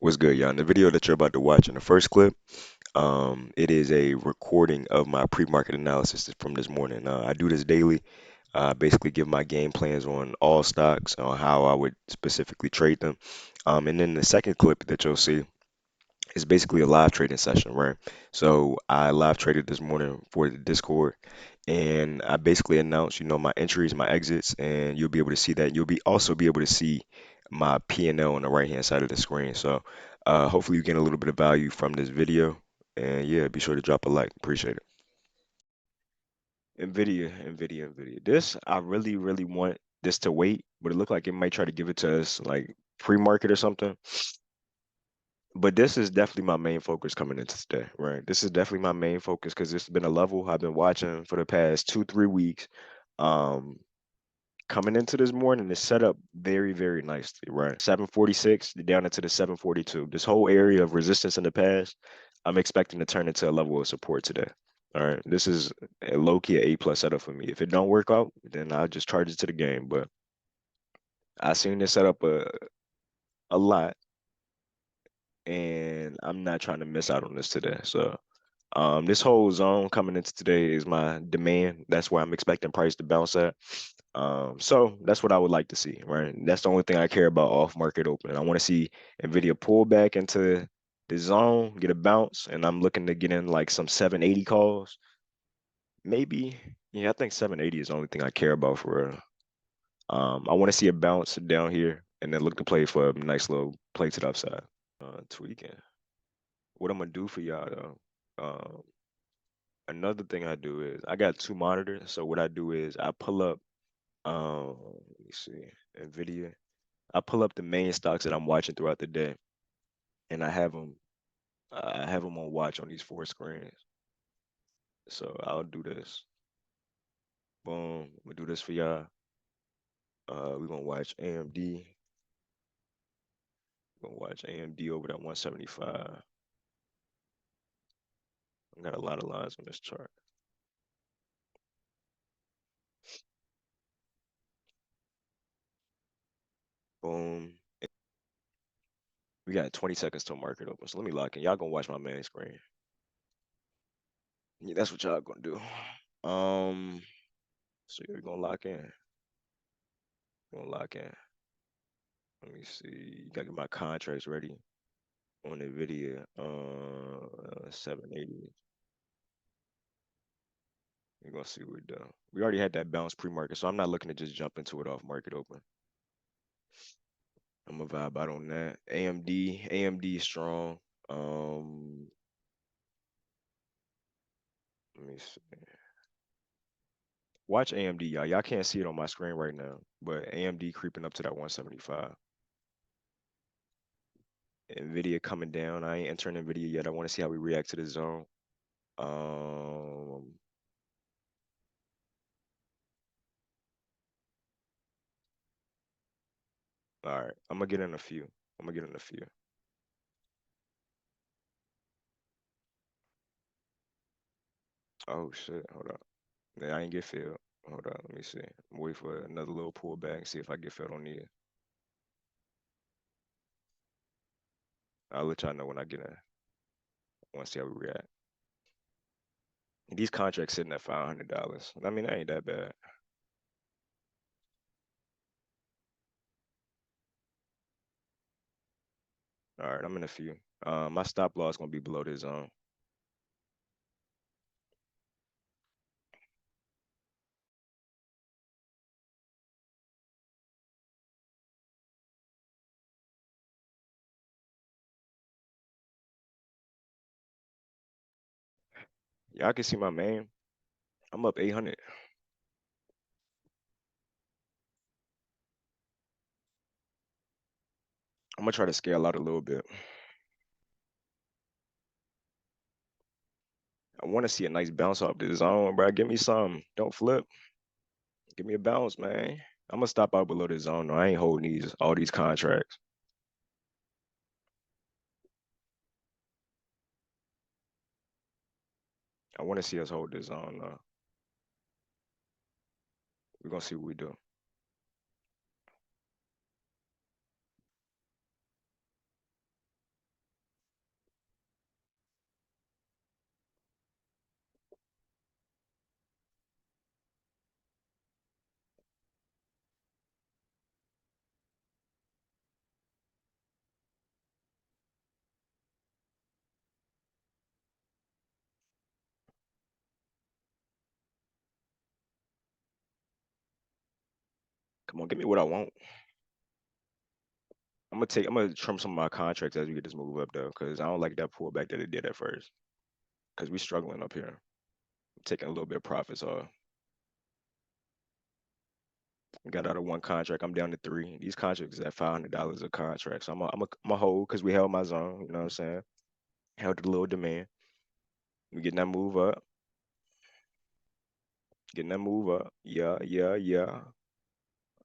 What's good, y'all? In the video that you're about to watch in the first clip, it is a recording of my pre-market analysis from this morning. I do this daily. Basically give my game plans on all stocks, on how I would specifically trade them. And then the second clip that you'll see is basically a live trading session, right? So I live traded this morning for the Discord, and I basically announced, my entries, my exits, and you'll be able to see that. You'll be also be able to see my P&L on the right-hand side of the screen. So hopefully you get a little bit of value from this video, and yeah, be sure to drop a like. Appreciate it. NVIDIA. This, I really, really want this to wait, but it looked like it might try to give it to us like pre-market or something. But this is definitely my main focus coming into today, right? This is definitely my main focus because it's been a level I've been watching for the past 2, 3 weeks. Um, Coming into this morning is set up very, very nicely, right? 746 down into the 742. This whole area of resistance in the past, I'm expecting to turn into a level of support today. All right, this is a low key A plus setup for me. If it don't work out, then I'll just charge it to the game. But I seen this setup a lot, and I'm not trying to miss out on this today. So this whole zone coming into today is my demand. That's where I'm expecting price to bounce at. So that's what I would like to see, right? That's the only thing I care about off market open. I want to see NVIDIA pull back into the zone, get a bounce, and I'm looking to get in like some 780 calls. Maybe, yeah, I think 780 is the only thing I care about for real. I want to see a bounce down here and then look to play for a nice little play to the upside. Tweaking. What I'm gonna do for y'all though. Another thing I do is I got two monitors. So what I do is I pull up let me see, NVIDIA. I pull up the main stocks that I'm watching throughout the day, and I have them on watch on these four screens. So I'll do this. Boom. We'll do this for y'all. We're gonna watch AMD. We're gonna watch AMD over that 175. I got a lot of lines on this chart. Boom. We got 20 seconds till market open. So let me lock in. Y'all gonna watch my main screen. Yeah, that's what y'all gonna do. Um, so you're gonna lock in. Gonna lock in. Let me see. You gotta get my contracts ready on the video. 780. We're gonna see what we do. We already had that bounce pre-market, so I'm not looking to just jump into it off market open. I'm gonna vibe out on that. AMD is strong. Um, Let me see. Watch AMD, y'all. Y'all can't see it on my screen right now, but AMD creeping up to that 175. NVIDIA coming down. I ain't entering NVIDIA yet. I want to see how we react to the zone. Um, all right. I'm gonna get in a few. I'm gonna get in a few. Oh shit. Hold up. Yeah, I ain't get filled. Hold up. Let me see. Wait for another little pullback. See if I get filled on these. I'll let y'all know when I get in. I want to see how we react. And these contracts sitting at $500. I mean, that ain't that bad. All right, I'm in a few. My stop loss gonna be below this zone. Y'all can see my main. I'm up 800. I'm gonna try to scale out a little bit. I want to see a nice bounce off this zone, bro. Give me some. Don't flip. Give me a bounce, man. I'm gonna stop out below this zone. No, I ain't holding all these contracts. I want to see us hold this zone. We're gonna see what we do. Come on, give me what I want. I'm gonna trim some of my contracts as we get this move up though, because I don't like that pullback that it did at first. Because we struggling up here. I'm taking a little bit of profits off. We got out of one contract. I'm down to three. These contracts is at $500 a contract. So I'm a hold because we held my zone. You know what I'm saying? Held a little demand. We getting that move up. Getting that move up. Yeah, yeah, yeah.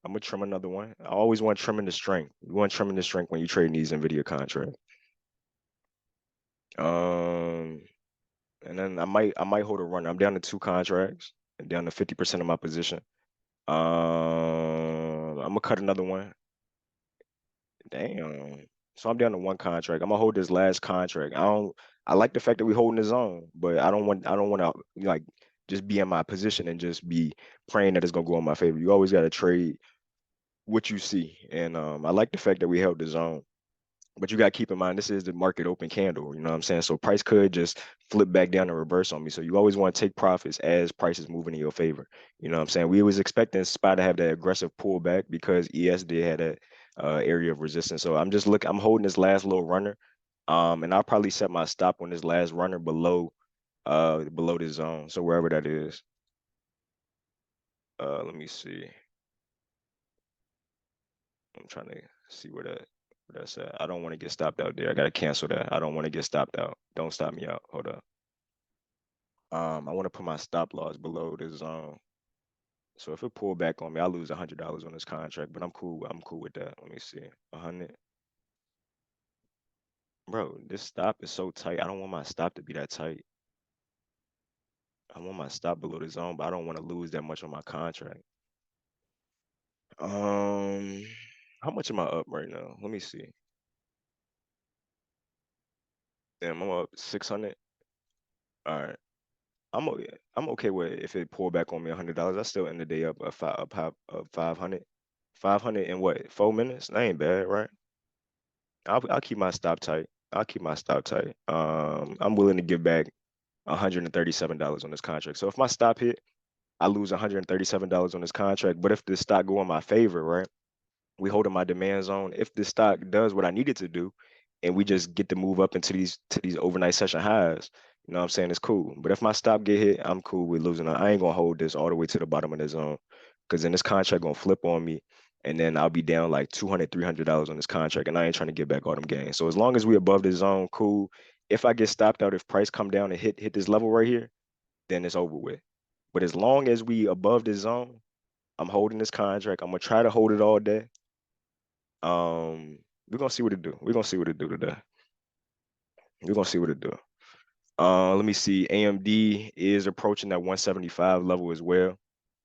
I'm gonna trim another one. I always want trimming the strength. You want trimming the strength when you trading these NVIDIA contracts. Um, and then I might hold a run. I'm down to two contracts and down to 50% of my position. I'm gonna cut another one. Damn. So I'm down to one contract. I'm gonna hold this last contract. I like the fact that we holding the zone, but I don't want to like just be in my position and just be praying that it's gonna go in my favor. You always gotta trade what you see. And I like the fact that we held the zone. But you got to keep in mind, this is the market open candle. You know what I'm saying? So price could just flip back down and reverse on me. So you always want to take profits as price is moving in your favor. You know what I'm saying? We was expecting SPY to have that aggressive pullback because ES did had that area of resistance. So I'm holding this last little runner. And I'll probably set my stop on this last runner below this zone. So wherever that is. Let me see. I'm trying to see where that's at. I don't want to get stopped out there. I gotta cancel that. I don't want to get stopped out. Don't stop me out. Hold up. I want to put my stop loss below this zone. So if it pull back on me, I lose $100 on this contract. But I'm cool. I'm cool with that. Let me see. 100. Bro, this stop is so tight. I don't want my stop to be that tight. I want my stop below the zone, but I don't want to lose that much on my contract. Um, how much am I up right now? Let me see. Damn, I'm up 600. All right. I'm okay with if it pull back on me $100. I still end the day up a up 500. 500 in what? 4 minutes? That ain't bad, right? I'll keep my stop tight. I'll keep my stop tight. I'm willing to give back $137 on this contract. So if my stop hit, I lose $137 on this contract. But if the stock go in my favor, right? We holding my demand zone. If the stock does what I need it to do, and we just get to move up into these overnight session highs, you know what I'm saying? It's cool. But if my stop get hit, I'm cool with losing. I ain't gonna hold this all the way to the bottom of the zone, because then this contract gonna flip on me, and then I'll be down like $200, $300 on this contract, and I ain't trying to get back all them gains. So as long as we above the zone, cool. If I get stopped out, if price come down and hit this level right here, then it's over with. But as long as we above the zone, I'm holding this contract. I'm gonna try to hold it all day. We're gonna see what it do. We're gonna see what it do today. We're gonna see what it do. Let me see. AMD is approaching that 175 level as well.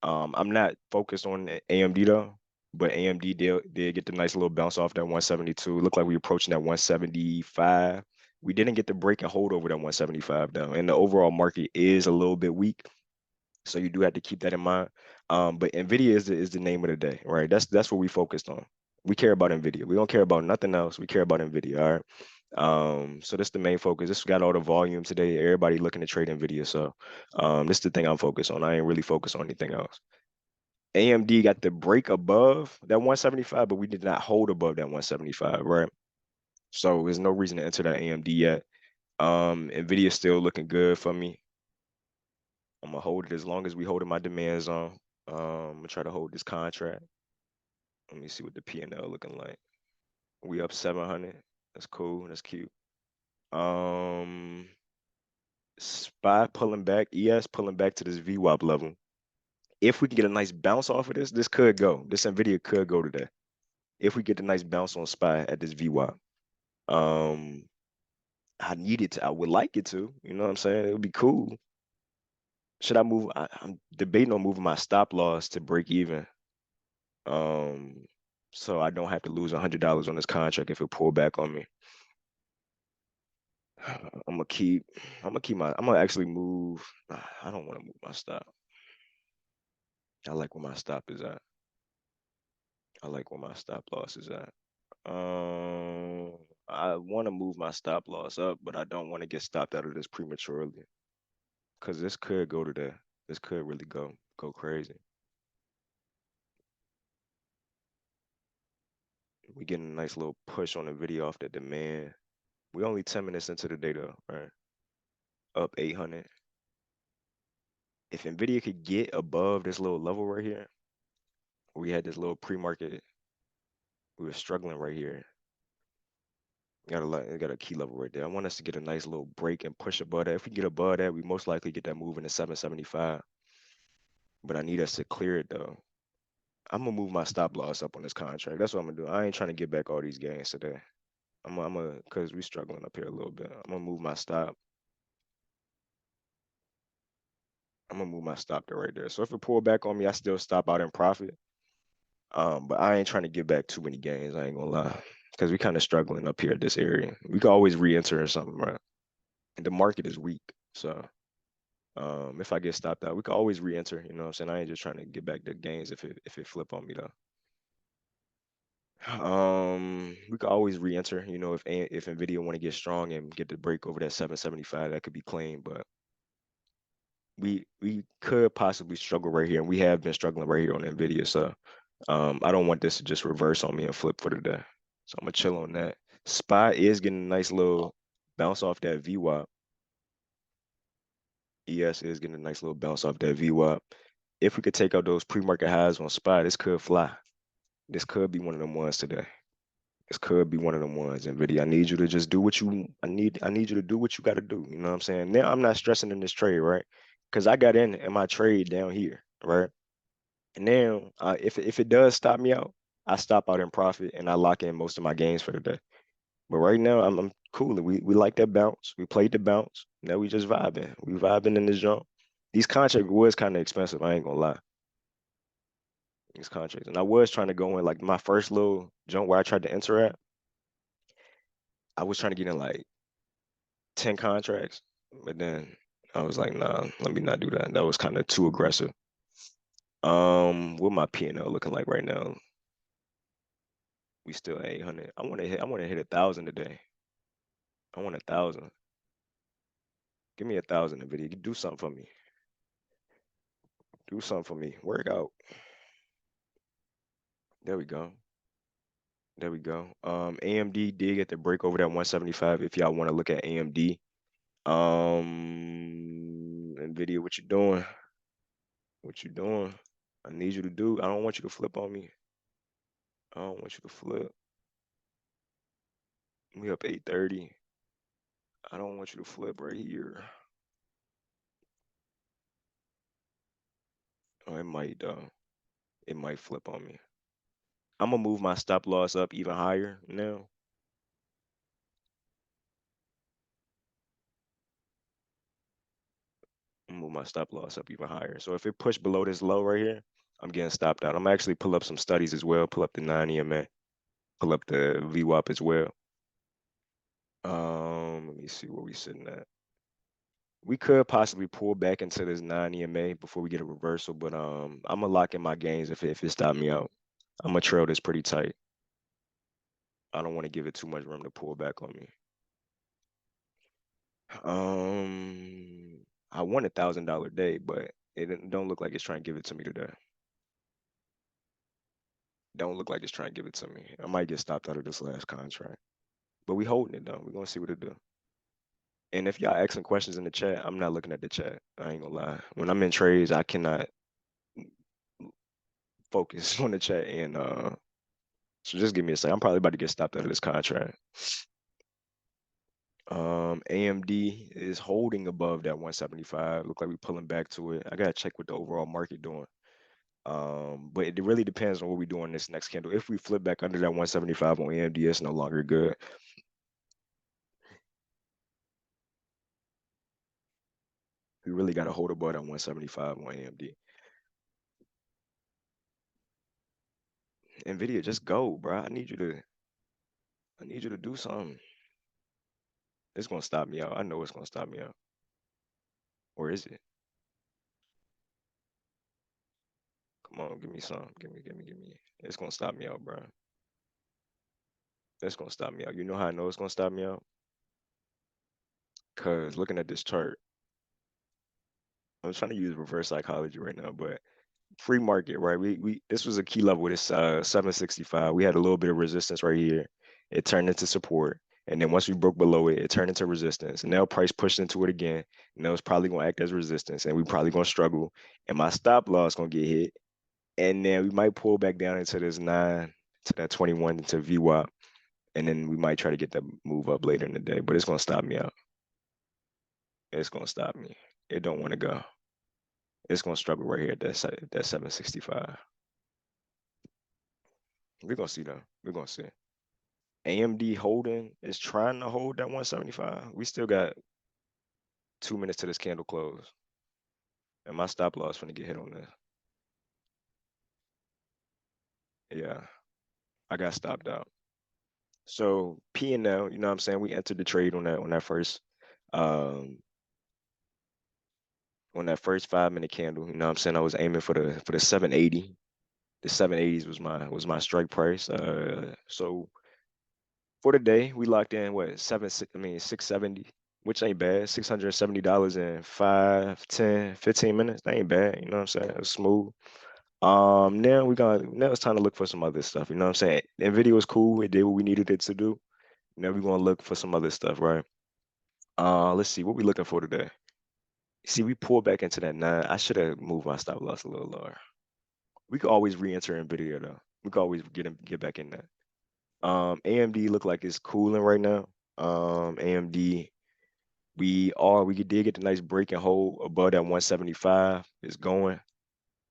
I'm not focused on AMD though, but AMD did get the nice little bounce off that 172. Look like we approaching that 175. We didn't get the break and hold over that 175 though, and the overall market is a little bit weak. So you do have to keep that in mind. But NVIDIA is the name of the day, right? That's what we focused on. We care about NVIDIA. We don't care about nothing else. We care about NVIDIA. All right. So that's the main focus. This got all the volume today. Everybody looking to trade NVIDIA. So this is the thing I'm focused on. I ain't really focused on anything else. AMD got the break above that 175, but we did not hold above that 175, right? So there's no reason to enter that AMD yet. NVIDIA still looking good for me. I'm gonna hold it as long as we hold in my demand zone. I'm gonna try to hold this contract. Let me see what the P&L looking like. We up 700. That's cool. That's cute. Um, SPY pulling back. ES pulling back to this VWAP level. If we can get a nice bounce off of this could go. This NVIDIA could go today. If we get a nice bounce on SPY at this VWAP. Um, I need it to. I would like it to. You know what I'm saying? It would be cool. Should I move? I'm debating on moving my stop loss to break even. Um, so I don't have to lose $100 on this contract if it pull back on me. I'm gonna keep. I'm gonna actually move. I don't want to move my stop. I like where my stop is at. I like where my stop loss is at. Um, I want to move my stop loss up, but I don't want to get stopped out of this prematurely because this could go to the. This could really go crazy. We getting a nice little push on the video off that demand. We only 10 minutes into the day though, right? Up 800. If NVIDIA could get above this little level right here, we had this little pre-market, we were struggling right here. Got a key level right there. I want us to get a nice little break and push above that. If we get above that, we most likely get that move into 775. But I need us to clear it though. I'm gonna move my stop loss up on this contract. That's what I'm gonna do. I ain't trying to get back all these gains today. Cause we struggling up here a little bit. I'm gonna move my stop. I'm gonna move my stop there right there. So if it pull back on me, I still stop out in profit. But I ain't trying to get back too many gains. I ain't gonna lie, because we kind of struggling up here at this area. We can always re-enter or something, right? And the market is weak, so if I get stopped out, we can always re-enter. You know what I'm saying? I ain't just trying to get back the gains if it flip on me though. We could always re-enter. You know, if Nvidia want to get strong and get the break over that 775, that could be claimed. But we could possibly struggle right here, and we have been struggling right here on Nvidia. So I don't want this to just reverse on me and flip for the day. So I'm gonna chill on that. Spot is getting a nice little bounce off that VWAP. ES is getting a nice little bounce off that VWAP. If we could take out those pre-market highs on spot, this could fly. This could be one of them ones today. This could be one of them ones. NVIDIA, I need you to just do what you I need you to do what you got to do. You know what I'm saying? Now I'm not stressing in this trade, right? Because I got in my trade down here, right? And now if it does stop me out, I stop out in profit and I lock in most of my gains for the day. But right now I'm cool. We like that bounce. We played the bounce. Now we just vibing. We vibing in this jump. These contracts was kind of expensive. I ain't gonna lie. These contracts, and I was trying to go in like my first little jump where I tried to enter at. I was trying to get in like 10 contracts, but then I was like, nah, let me not do that. That was kind of too aggressive. What my P&L looking like right now? We still at 800. I want to hit 1,000 today. I want 1,000. Give me 1,000 NVIDIA. Do something for me. Do something for me. Work out. There we go. There we go. AMD did get the break over that 175. If y'all want to look at AMD, NVIDIA, what you doing? What you doing? I need you to do. I don't want you to flip on me. I don't want you to flip. We up 830. I don't want you to flip right here. Oh, it might though. It might flip on me. I'm gonna move my stop loss up even higher now. Move my stop loss up even higher. So if it push below this low right here, I'm getting stopped out. I'm actually pull up some studies as well. Pull up the 9 EMA. Pull up the VWAP as well. Let me see where we sitting at. We could possibly pull back into this 9 EMA before we get a reversal, but I'm gonna lock in my gains if it stop me out. I'm gonna trail this pretty tight. I don't want to give it too much room to pull back on me. I want $1,000 day, but it don't look like it's trying to give it to me today. Don't look like it's trying to give it to me. I might get stopped out of this last contract, but we holding it though. We're gonna see what it do. And if y'all asking questions in the chat, I'm not looking at the chat. I ain't gonna lie. When I'm in trades, I cannot focus on the chat. And so just give me a second. I'm probably about to get stopped out of this contract. AMD is holding above that 175. Look like we pulling back to it. I gotta check what the overall market doing. But it really depends on what we do on this next candle. If we flip back under that 175 on AMD, it's no longer good. We really got to hold above that 175 on AMD. NVIDIA, just go, bro. I need you to do something. It's gonna stop me out. I know it's gonna stop me out. Or is it? Come on, give me some. Give me. It's gonna stop me out, bro. It's gonna stop me out. You know how I know it's gonna stop me out? Cause looking at this chart, I'm trying to use reverse psychology right now, but free market, right? We this was a key level. This 765. We had a little bit of resistance right here. It turned into support, and then once we broke below it, it turned into resistance. And now price pushed into it again. And now it's probably gonna act as resistance, and we probably gonna struggle. And my stop loss gonna get hit, and then we might pull back down into this 9 to that 21 to VWAP, and then we might try to get that move up later in the day. But it's gonna stop me out. It's gonna stop me. It don't want to go. It's gonna struggle right here at that 765. We're gonna see though. We're gonna see. AMD holding is trying to hold that 175. We still got 2 minutes to this candle close. And my stop loss gonna get hit on this. Yeah, I got stopped out. So P and L, you know what I'm saying? We entered the trade um on that first 5 minute candle. You know what I'm saying? I was aiming for the 780. The 780s was my strike price. So for the day, we locked in what 670, which ain't bad. $670 in 5, 10, 15 minutes. That ain't bad. You know what I'm saying? It was smooth. Now it's time to look for some other stuff. You know what I'm saying? NVIDIA was cool. It did what we needed it to do. Now we're gonna look for some other stuff, right? Let's see what we looking for today. See, we pulled back into that 9. I should have moved my stop loss a little lower. We could always re-enter NVIDIA though. We could always get back in that. AMD look like it's cooling right now. AMD, we did get the nice break and hold above that 175. It's going.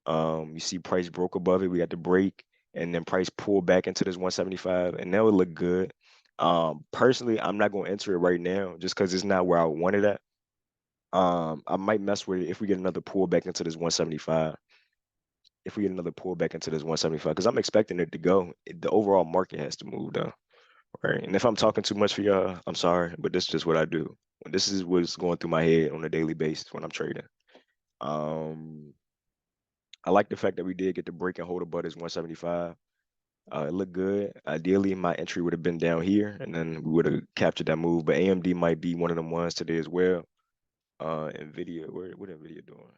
You see price broke above it. We got the break, and then price pulled back into this 175, and that would look good. Personally, I'm not gonna enter it right now just because it's not where I wanted it at. I might mess with it if we get another pull back into this 175. If we get another pull back into this 175, because I'm expecting it to go. The overall market has to move though. Right. And if I'm talking too much for y'all, I'm sorry, but this is just what I do. This is what's going through my head on a daily basis when I'm trading. Um, I like the fact that we did get the break and hold above this 175. It looked good. Ideally, my entry would have been down here, and then we would have captured that move. But AMD might be one of them ones today as well. NVIDIA, what NVIDIA doing?